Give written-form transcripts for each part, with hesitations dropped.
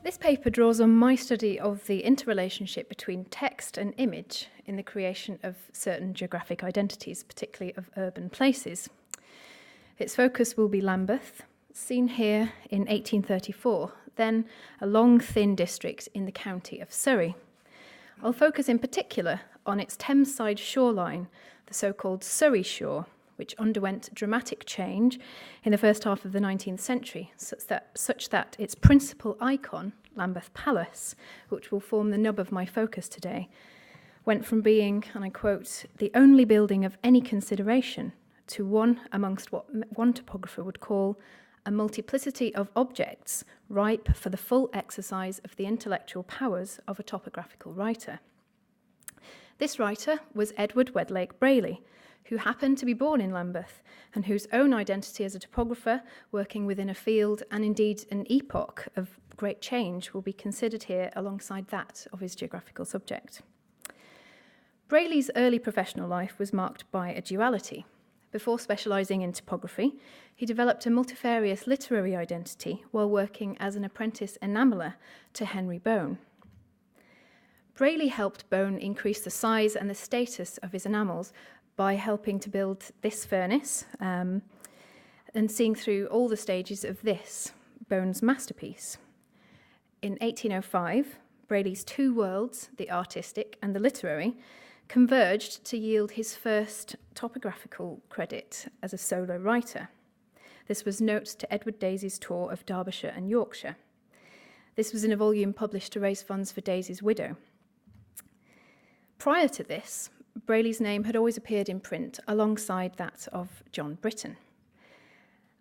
This paper draws on my study of the interrelationship between text and image in the creation of certain geographic identities, particularly of urban places. Its focus will be Lambeth, seen here in 1834, then a long, thin district in the county of Surrey. I'll focus in particular on its Thames-side shoreline, the so-called Surrey shore, which underwent dramatic change in the first half of the 19th century, such that its principal icon, Lambeth Palace, which will form the nub of my focus today, went from being, and I quote, the only building of any consideration to one amongst what one topographer would call a multiplicity of objects ripe for the full exercise of the intellectual powers of a topographical writer. This writer was Edward Wedlake Brayley, who happened to be born in Lambeth and whose own identity as a topographer working within a field and indeed an epoch of great change will be considered here alongside that of his geographical subject. Brayley's early professional life was marked by a duality. Before specialising in topography, he developed a multifarious literary identity while working as an apprentice enameller to Henry Bone. Brayley helped Bone increase the size and the status of his enamels by helping to build this furnace and seeing through all the stages of this, Bone's masterpiece. In 1805, Brayley's two worlds, the artistic and the literary, converged to yield his first topographical credit as a solo writer. This was Notes to Edward Daisy's tour of Derbyshire and Yorkshire. This was in a volume published to raise funds for Daisy's widow. Prior to this, Brayley's name had always appeared in print alongside that of John Britain.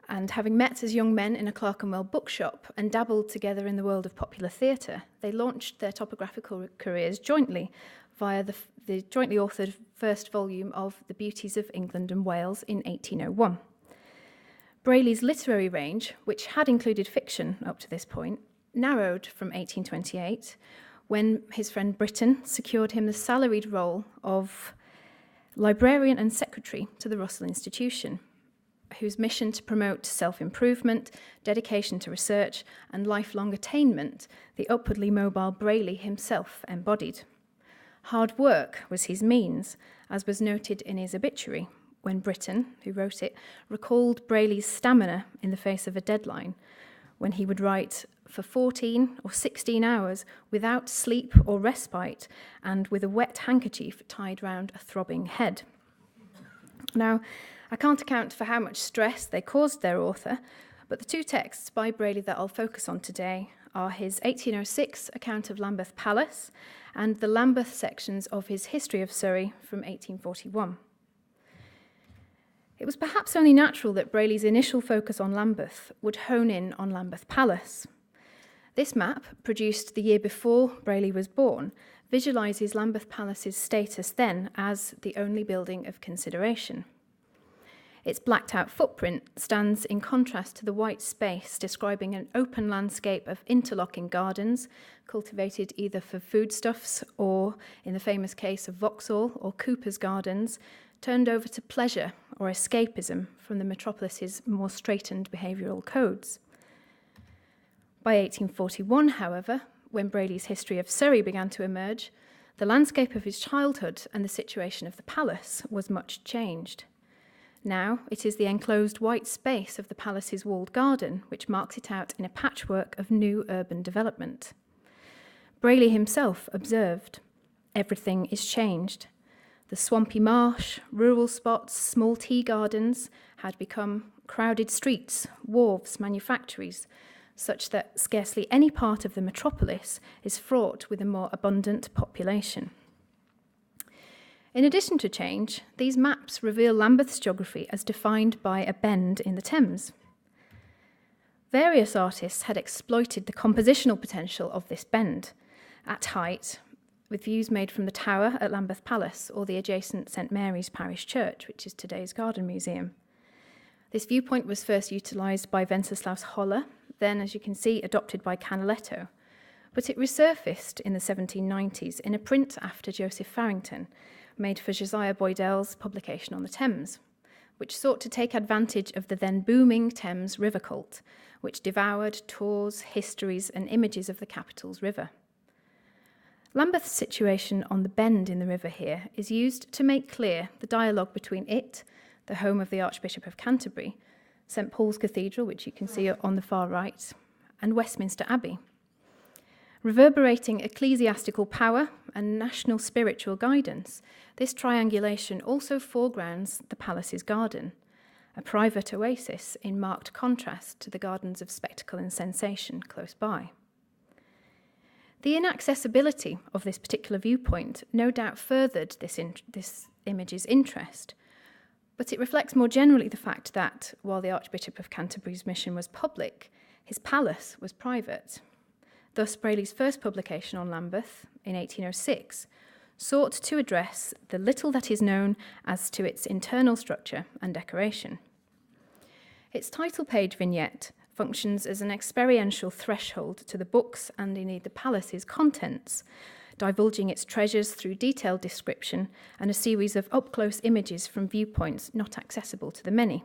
And having met as young men in a Clerkenwell bookshop and dabbled together in the world of popular theatre, they launched their topographical careers jointly via the jointly authored first volume of The Beauties of England and Wales in 1801. Brayley's literary range, which had included fiction up to this point, narrowed from 1828 when his friend Britain secured him the salaried role of librarian and secretary to the Russell Institution, whose mission to promote self-improvement, dedication to research, and lifelong attainment the upwardly mobile Brayley himself embodied. Hard work was his means, as was noted in his obituary, when Britain, who wrote it, recalled Brayley's stamina in the face of a deadline, when he would write for 14 or 16 hours without sleep or respite and with a wet handkerchief tied round a throbbing head. Now, I can't account for how much stress they caused their author, but the two texts by Brayley that I'll focus on today are his 1806 account of Lambeth Palace and the Lambeth sections of his History of Surrey from 1841. It was perhaps only natural that Brayley's initial focus on Lambeth would hone in on Lambeth Palace. This map, produced the year before Brayley was born, visualises Lambeth Palace's status then as the only building of consideration. Its blacked-out footprint stands in contrast to the white space describing an open landscape of interlocking gardens, cultivated either for foodstuffs or, in the famous case of Vauxhall or Cooper's Gardens, turned over to pleasure or escapism from the metropolis's more straitened behavioural codes. By 1841, however, when Brayley's History of Surrey began to emerge, the landscape of his childhood and the situation of the palace was much changed. Now it is the enclosed white space of the palace's walled garden which marks it out in a patchwork of new urban development. Brayley himself observed, "Everything is changed. The swampy marsh, rural spots, small tea gardens had become crowded streets, wharves, manufactories, such that scarcely any part of the metropolis is fraught with a more abundant population." In addition to change, these maps reveal Lambeth's geography as defined by a bend in the Thames. Various artists had exploited the compositional potential of this bend at height, with views made from the tower at Lambeth Palace or the adjacent St Mary's Parish Church, which is today's Garden Museum. This viewpoint was first utilised by Wenceslaus Holler, then, as you can see, adopted by Canaletto, but it resurfaced in the 1790s in a print after Joseph Farrington, made for Josiah Boydell's publication on the Thames, which sought to take advantage of the then booming Thames river cult, which devoured tours, histories, and images of the capital's river. Lambeth's situation on the bend in the river here is used to make clear the dialogue between it, the home of the Archbishop of Canterbury, St Paul's Cathedral, which you can see on the far right, and Westminster Abbey. Reverberating ecclesiastical power and national spiritual guidance, this triangulation also foregrounds the palace's garden, a private oasis in marked contrast to the gardens of spectacle and sensation close by. The inaccessibility of this particular viewpoint no doubt furthered this image's interest, but it reflects more generally the fact that, while the Archbishop of Canterbury's mission was public, his palace was private. Thus, Brayley's first publication on Lambeth, in 1806, sought to address the little that is known as to its internal structure and decoration. Its title page vignette functions as an experiential threshold to the books and indeed the palace's contents, divulging its treasures through detailed description and a series of up-close images from viewpoints not accessible to the many.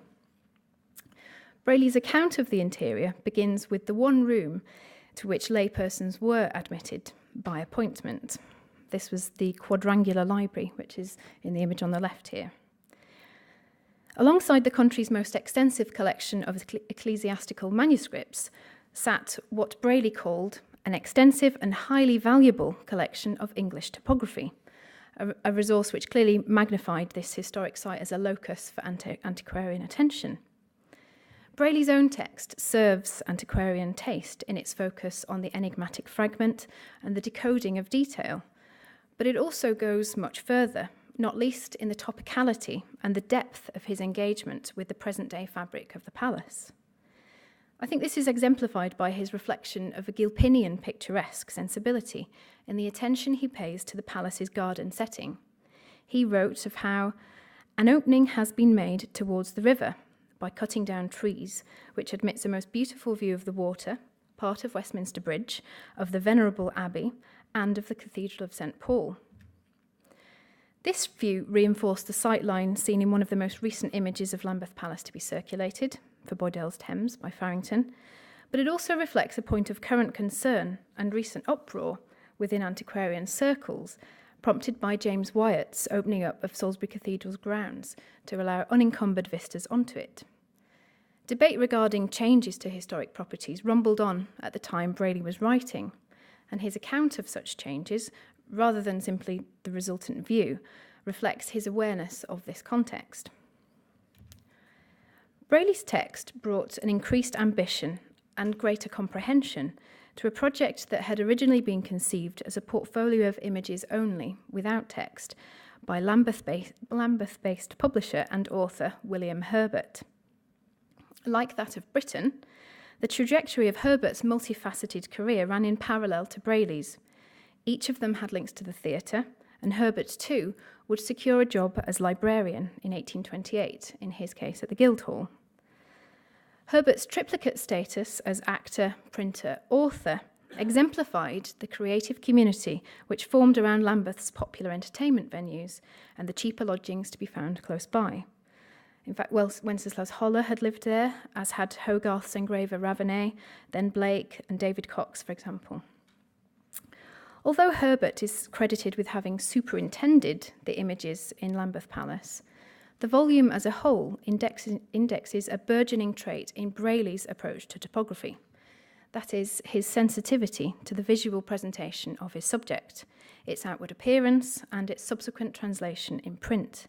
Brayley's account of the interior begins with the one room to which laypersons were admitted by appointment. This was the quadrangular library, which is in the image on the left here. Alongside the country's most extensive collection of ecclesiastical manuscripts sat what Brayley called an extensive and highly valuable collection of English topography, a resource which clearly magnified this historic site as a locus for antiquarian attention. Brayley's own text serves antiquarian taste in its focus on the enigmatic fragment and the decoding of detail, but it also goes much further, not least in the topicality and the depth of his engagement with the present-day fabric of the palace. I think this is exemplified by his reflection of a Gilpinian picturesque sensibility in the attention he pays to the palace's garden setting. He wrote of how an opening has been made towards the river by cutting down trees, which admits a most beautiful view of the water, part of Westminster Bridge, of the venerable Abbey, and of the Cathedral of St Paul. This view reinforced the sightline seen in one of the most recent images of Lambeth Palace to be circulated, for Boydell's Thames by Farrington, but it also reflects a point of current concern and recent uproar within antiquarian circles, prompted by James Wyatt's opening up of Salisbury Cathedral's grounds to allow unencumbered vistas onto it. Debate regarding changes to historic properties rumbled on at the time Brayley was writing, and his account of such changes, rather than simply the resultant view, reflects his awareness of this context. Brayley's text brought an increased ambition and greater comprehension to a project that had originally been conceived as a portfolio of images only, without text, by Lambeth-based publisher and author William Herbert. Like that of Britain, the trajectory of Herbert's multifaceted career ran in parallel to Brayley's. Each of them had links to the theatre, and Herbert, too, would secure a job as librarian in 1828, in his case at the Guildhall. Herbert's triplicate status as actor, printer, author exemplified the creative community which formed around Lambeth's popular entertainment venues and the cheaper lodgings to be found close by. In fact, Wenceslas Holler had lived there, as had Hogarth's engraver Ravenet, then Blake and David Cox, for example. Although Herbert is credited with having superintended the images in Lambeth Palace, the volume as a whole indexes a burgeoning trait in Brayley's approach to topography. That is, his sensitivity to the visual presentation of his subject, its outward appearance, and its subsequent translation in print.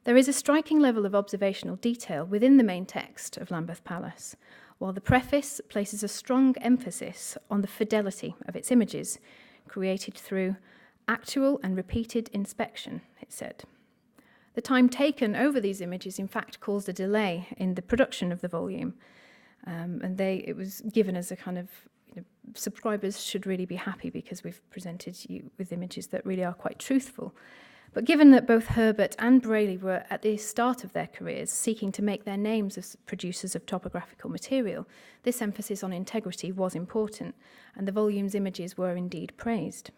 There is a striking level of observational detail within the main text of Lambeth Palace, while the preface places a strong emphasis on the fidelity of its images, created through actual and repeated inspection, it said. The time taken over these images, in fact, caused a delay in the production of the volume, and it was given as a kind of, subscribers should really be happy because we've presented you with images that really are quite truthful. But given that both Herbert and Brayley were at the start of their careers seeking to make their names as producers of topographical material, this emphasis on integrity was important, and the volume's images were indeed praised.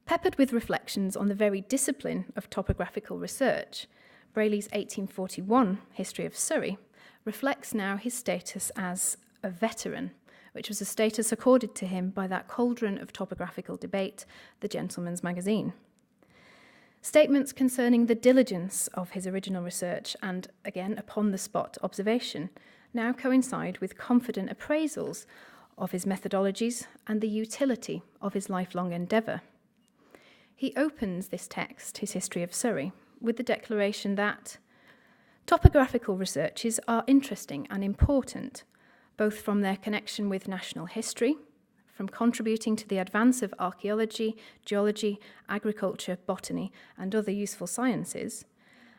Peppered with reflections on the very discipline of topographical research, Brayley's 1841 History of Surrey reflects now his status as a veteran, which was a status accorded to him by that cauldron of topographical debate, the Gentleman's Magazine. Statements concerning the diligence of his original research and, again, upon-the-spot observation now coincide with confident appraisals of his methodologies and the utility of his lifelong endeavour. He opens this text, his History of Surrey, with the declaration that topographical researches are interesting and important, both from their connection with national history, from contributing to the advance of archaeology, geology, agriculture, botany, and other useful sciences,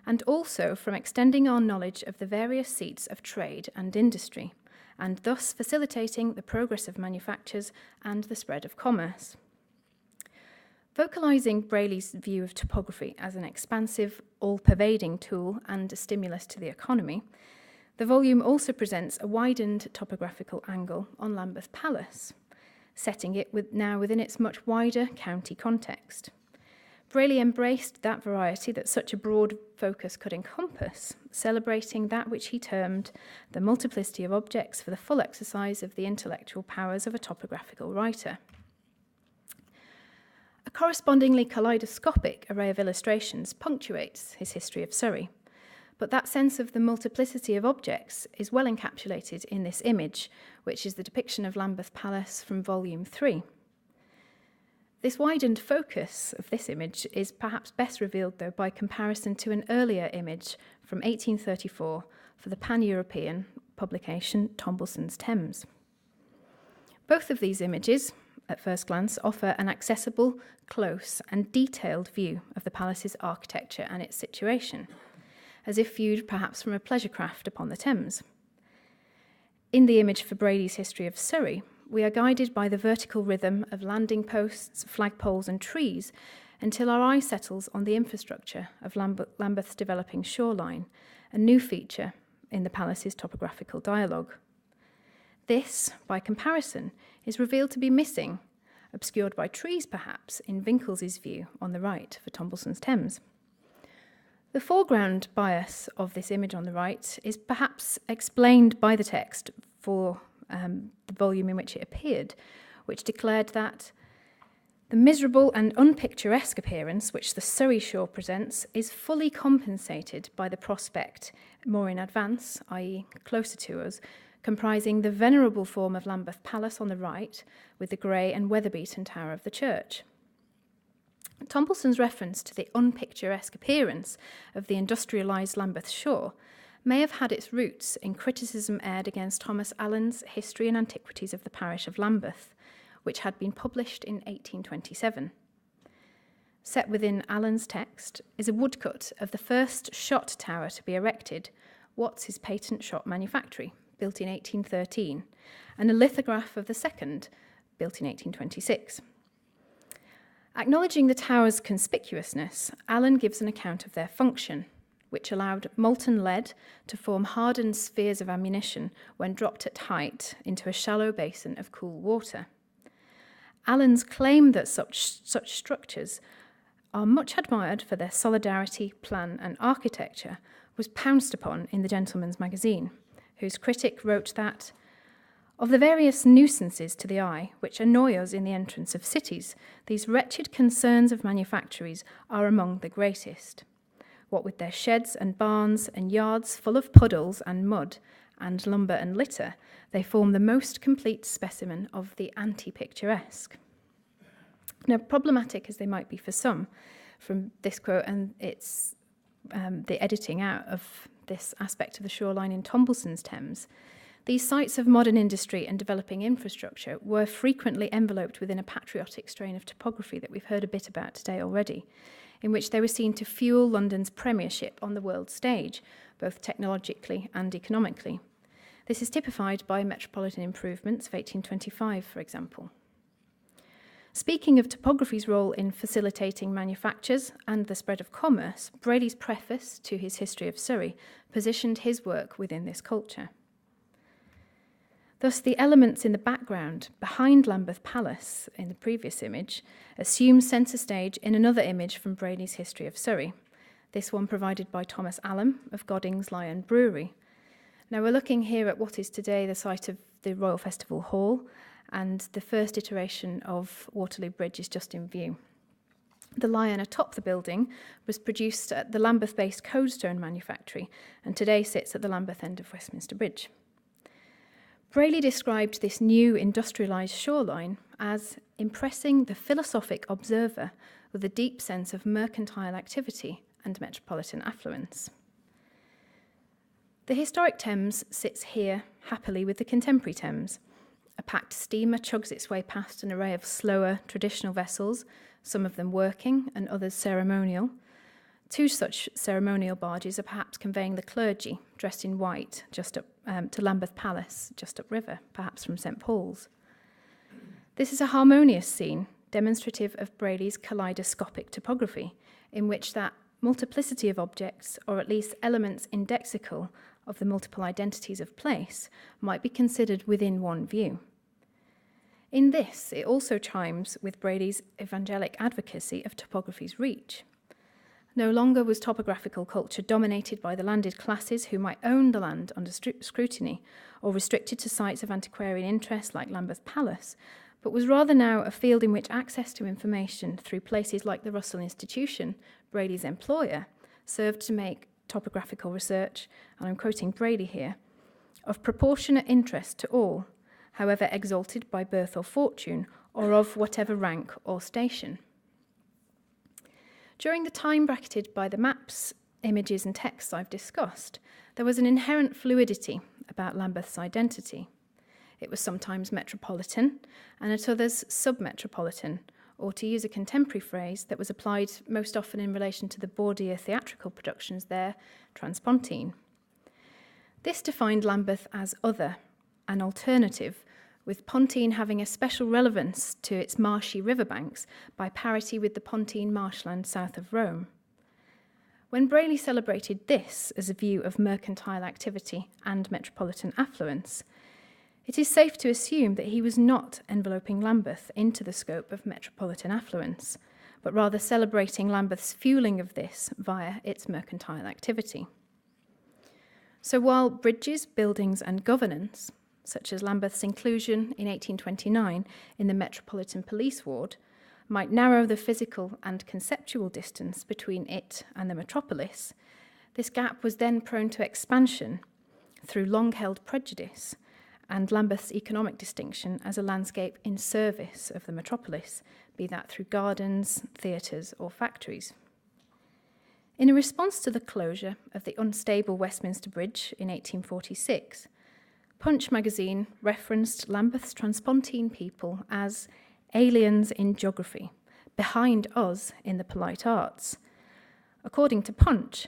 and also from extending our knowledge of the various seats of trade and industry, and thus facilitating the progress of manufactures and the spread of commerce. Vocalising Brayley's view of topography as an expansive, all-pervading tool and a stimulus to the economy, the volume also presents a widened topographical angle on Lambeth Palace, setting it now within its much wider county context. Brayley embraced that variety that such a broad focus could encompass, celebrating that which he termed the multiplicity of objects for the full exercise of the intellectual powers of a topographical writer. A correspondingly kaleidoscopic array of illustrations punctuates his History of Surrey, but that sense of the multiplicity of objects is well encapsulated in this image, which is the depiction of Lambeth Palace from Volume 3. This widened focus of this image is perhaps best revealed, though, by comparison to an earlier image from 1834 for the pan-European publication Tomlinson's Thames. Both of these images, at first glance, offer an accessible, close, and detailed view of the palace's architecture and its situation, as if viewed perhaps from a pleasure craft upon the Thames. In the image for Brayley's History of Surrey, we are guided by the vertical rhythm of landing posts, flagpoles, and trees until our eye settles on the infrastructure of Lambeth's developing shoreline, a new feature in the palace's topographical dialogue. This, by comparison, is revealed to be missing, obscured by trees perhaps, in Winckel's view on the right for Tomlinson's Thames. The foreground bias of this image on the right is perhaps explained by the text for the volume in which it appeared, which declared that the miserable and unpicturesque appearance which the Surrey shore presents is fully compensated by the prospect more in advance, i.e. closer to us, comprising the venerable form of Lambeth Palace on the right, with the grey and weather-beaten tower of the church. Tomlinson's reference to the unpicturesque appearance of the industrialised Lambeth shore may have had its roots in criticism aired against Thomas Allen's History and Antiquities of the Parish of Lambeth, which had been published in 1827. Set within Allen's text is a woodcut of the first shot tower to be erected, Watts's patent shot manufactory, built in 1813, and a lithograph of the second, built in 1826. Acknowledging the tower's conspicuousness, Allen gives an account of their function, which allowed molten lead to form hardened spheres of ammunition when dropped at height into a shallow basin of cool water. Allen's claim that such structures are much admired for their solidarity, plan, and architecture was pounced upon in the Gentleman's Magazine, whose critic wrote that, "Of the various nuisances to the eye which annoy us in the entrance of cities, these wretched concerns of manufactories are among the greatest. What with their sheds and barns and yards full of puddles and mud and lumber and litter, they form the most complete specimen of the anti-picturesque." Now, problematic as they might be for some, from this quote and its the editing out of this aspect of the shoreline in Tomlinson's Thames, these sites of modern industry and developing infrastructure were frequently enveloped within a patriotic strain of topography that we've heard a bit about today already, in which they were seen to fuel London's premiership on the world stage, both technologically and economically. This is typified by metropolitan improvements of 1825, for example. Speaking of topography's role in facilitating manufactures and the spread of commerce, Brayley's preface to his History of Surrey positioned his work within this culture. Thus, the elements in the background behind Lambeth Palace in the previous image assume centre stage in another image from Brayley's History of Surrey, this one provided by Thomas Allen of Godding's Lion Brewery. Now we're looking here at what is today the site of the Royal Festival Hall, and the first iteration of Waterloo Bridge is just in view. The lion atop the building was produced at the Lambeth-based Codestone manufactory and today sits at the Lambeth end of Westminster Bridge. Brayley described this new industrialised shoreline as impressing the philosophic observer with a deep sense of mercantile activity and metropolitan affluence. The historic Thames sits here happily with the contemporary Thames. A packed steamer chugs its way past an array of slower traditional vessels, some of them working and others ceremonial. Two such ceremonial barges are perhaps conveying the clergy, dressed in white, just up to Lambeth Palace, just upriver, perhaps from St Paul's. This is a harmonious scene, demonstrative of Brayley's kaleidoscopic topography, in which that multiplicity of objects, or at least elements indexical of the multiple identities of place, might be considered within one view. In this, it also chimes with Brayley's evangelic advocacy of topography's reach. No longer was topographical culture dominated by the landed classes who might own the land under scrutiny, or restricted to sites of antiquarian interest like Lambeth Palace, but was rather now a field in which access to information through places like the Russell Institution, Brayley's employer, served to make topographical research, and I'm quoting Brayley here, of proportionate interest to all, however exalted by birth or fortune, or of whatever rank or station. During the time bracketed by the maps, images and texts I've discussed, there was an inherent fluidity about Lambeth's identity. It was sometimes metropolitan, and at others sub-metropolitan, or to use a contemporary phrase that was applied most often in relation to the Bordia theatrical productions there, transpontine. This defined Lambeth as other, an alternative, with Pontine having a special relevance to its marshy riverbanks by parity with the Pontine marshland south of Rome. When Brayley celebrated this as a view of mercantile activity and metropolitan affluence, it is safe to assume that he was not enveloping Lambeth into the scope of metropolitan affluence, but rather celebrating Lambeth's fueling of this via its mercantile activity. So while bridges, buildings and governance, such as Lambeth's inclusion in 1829 in the Metropolitan Police Ward, might narrow the physical and conceptual distance between it and the metropolis, this gap was then prone to expansion through long-held prejudice and Lambeth's economic distinction as a landscape in service of the metropolis, be that through gardens, theatres or factories. In a response to the closure of the unstable Westminster Bridge in 1846, Punch magazine referenced Lambeth's transpontine people as aliens in geography, behind us in the polite arts. According to Punch,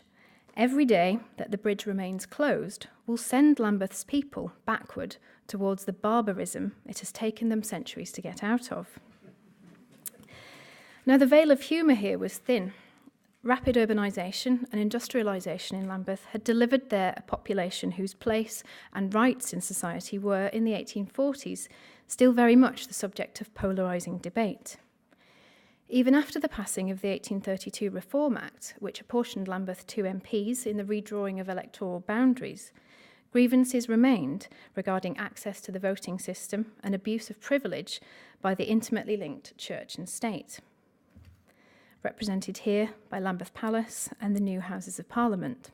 every day that the bridge remains closed will send Lambeth's people backward towards the barbarism it has taken them centuries to get out of. Now, the veil of humour here was thin. Rapid urbanisation and industrialisation in Lambeth had delivered there a population whose place and rights in society were, in the 1840s, still very much the subject of polarising debate. Even after the passing of the 1832 Reform Act, which apportioned Lambeth 2 MPs in the redrawing of electoral boundaries, grievances remained regarding access to the voting system and abuse of privilege by the intimately linked church and state. Represented here by Lambeth Palace and the new Houses of Parliament.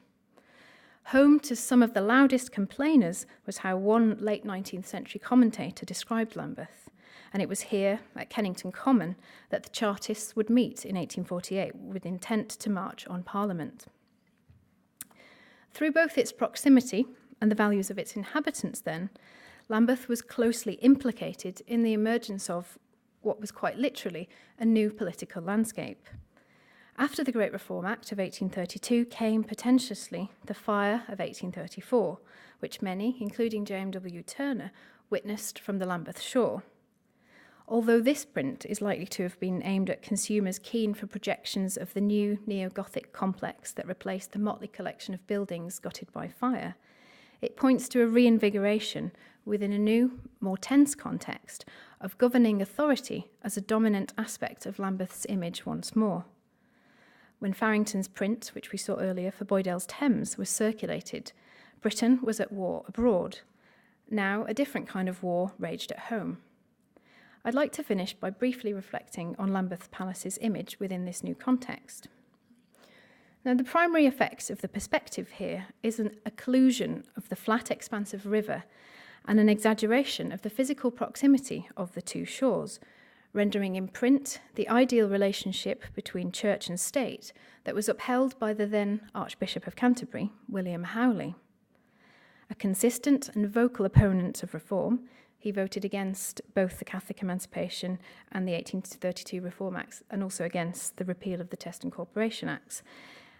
Home to some of the loudest complainers was how one late 19th century commentator described Lambeth, and it was here, at Kennington Common, that the Chartists would meet in 1848 with intent to march on Parliament. Through both its proximity and the values of its inhabitants then, Lambeth was closely implicated in the emergence of what was quite literally a new political landscape. After the Great Reform Act of 1832 came potentiously the fire of 1834, which many, including J.M.W. Turner, witnessed from the Lambeth shore. Although this print is likely to have been aimed at consumers keen for projections of the new neo-Gothic complex that replaced the motley collection of buildings gutted by fire, it points to a reinvigoration within a new, more tense context of governing authority as a dominant aspect of Lambeth's image once more. When Farrington's print, which we saw earlier for Boydell's Thames, was circulated, Britain was at war abroad. Now a different kind of war raged at home. I'd like to finish by briefly reflecting on Lambeth Palace's image within this new context. Now, the primary effects of the perspective here is an occlusion of the flat expanse of river and an exaggeration of the physical proximity of the two shores, rendering in print the ideal relationship between church and state that was upheld by the then Archbishop of Canterbury, William Howley. A consistent and vocal opponent of reform, he voted against both the Catholic Emancipation and the 1832 Reform Acts, and also against the repeal of the Test and Corporation Acts.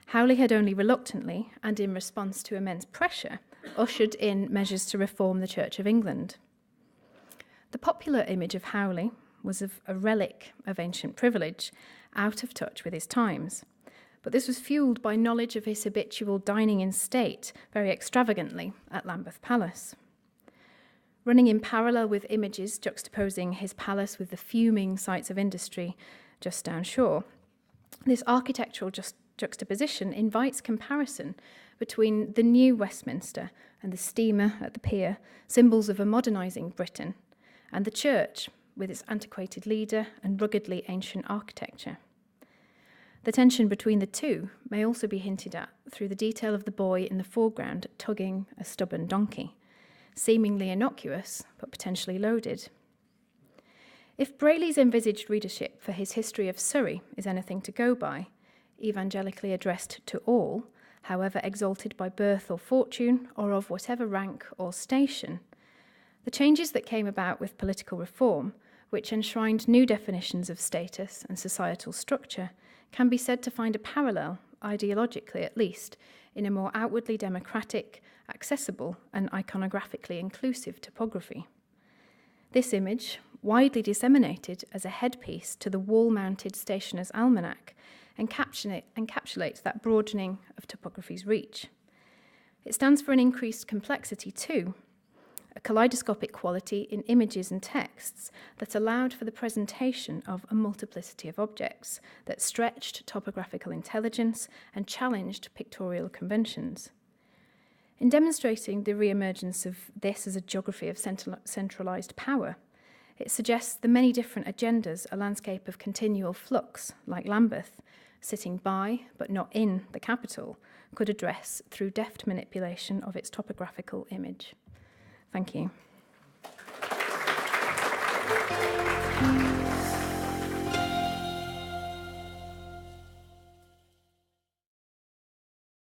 Howley had only reluctantly, and in response to immense pressure, ushered in measures to reform the Church of England. The popular image of Howley was of a relic of ancient privilege, out of touch with his times. But this was fueled by knowledge of his habitual dining in state, very extravagantly, at Lambeth Palace. Running in parallel with images juxtaposing his palace with the fuming sites of industry just downshore, this architectural juxtaposition invites comparison between the new Westminster and the steamer at the pier, symbols of a modernising Britain, and the church, with its antiquated leader and ruggedly ancient architecture. The tension between the two may also be hinted at through the detail of the boy in the foreground tugging a stubborn donkey, seemingly innocuous but potentially loaded. If Brayley's envisaged readership for his history of Surrey is anything to go by, evangelically addressed to all, however exalted by birth or fortune, or of whatever rank or station, the changes that came about with political reform, which enshrined new definitions of status and societal structure, can be said to find a parallel, ideologically at least, in a more outwardly democratic, accessible, and iconographically inclusive topography. This image, widely disseminated as a headpiece to the wall-mounted stationer's almanac, encapsulates that broadening of topography's reach. It stands for an increased complexity too, a kaleidoscopic quality in images and texts that allowed for the presentation of a multiplicity of objects that stretched topographical intelligence and challenged pictorial conventions. In demonstrating the re-emergence of this as a geography of centralised power, it suggests the many different agendas a landscape of continual flux, like Lambeth, sitting by but not in the capital, could address through deft manipulation of its topographical image. Thank you.